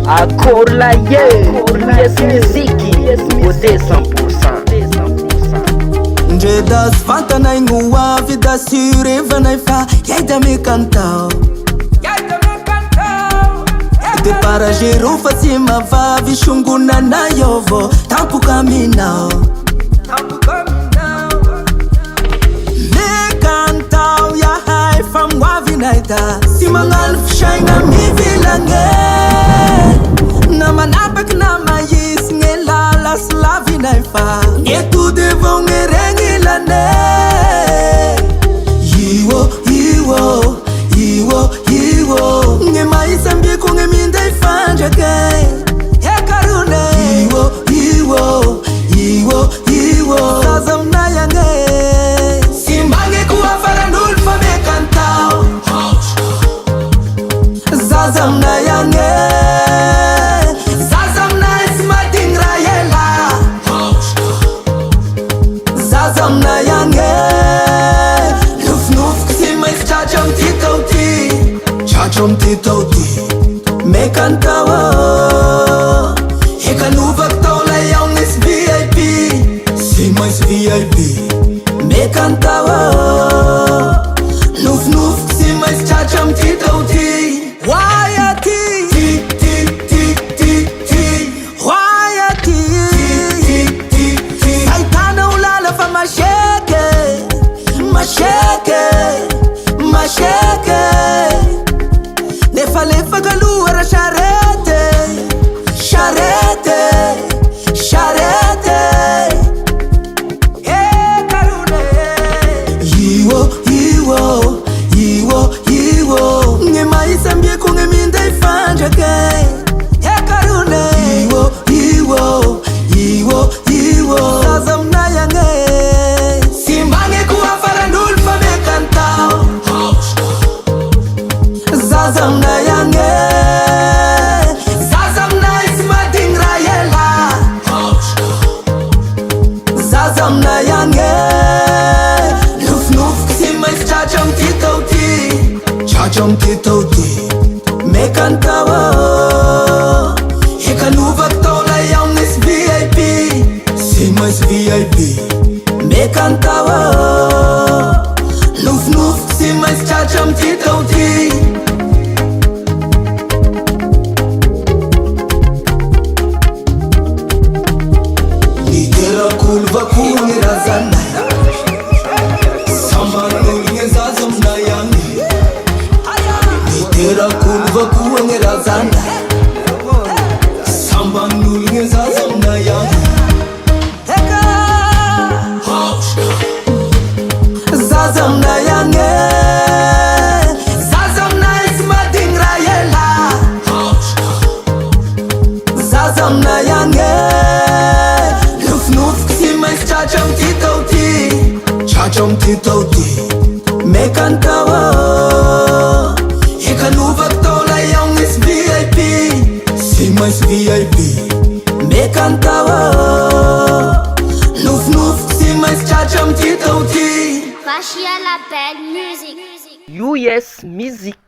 Akorla yes muziki nouveauté 100%. Njedas fantanay ngoavy da surevana fa yaida MEKANITAO. De paragero fa tsy mavavy shongonana yovo tampoka aminao. MEKANITAO yahay fa moavinay da sy magnano fisaigna mivilagne. Na manapaky na maisy gne lala sy lavinay fa eto devao gne regny lane. Iwo gne maisy ambiko gne minday fandrake ekarone. Iwo zaza aminay agne sy mbange koa faran'olo fa MEKANITAO. Zaza aminay agne titao ty MEKANITAO. Ekanovako tao la iaho nisy VIP sy mainsy VIP. MEKANITAO nofinofiko sy mainsy tratra amy titao ty. Hoaia ty hoaia ty ahitana ho lala fa masheke. Nefa kaluara charrete. Karune. Iwo nge maisy ambiko nge minday fandrake ekarune. Iwo zaza aminay agne sy mbange koa faran'olo fa MEKANITAO. Zaza aminay agne sy madigny raha ela. Zaza aminay agne nofinofiko sy mainsy tratra amy titao ty. MEKANITAO ekanovako tao la iaho nisy VIP sy mainsy VIP. MEKANITAO nofinofiko sy mainsy tratra amy titao ty. Niterako vakoa gne razanay samban'olo gne zaza aminay agny. Niterako vakoa gne razanay samban'olo gne zaza aminay agny. Zaza aminay agny zaza aminay sy madigny raha ela. Zaza aminay agny nofinofiko sy mainsy tratra amy titao ty. MEKANITAO ekanovako tao la iaho nisy VIP sy mainsy VIP. MEKANITAO nofinofiko sy mainsy tratra amy titao ty. Officiel Nouveauté Gasy. US music.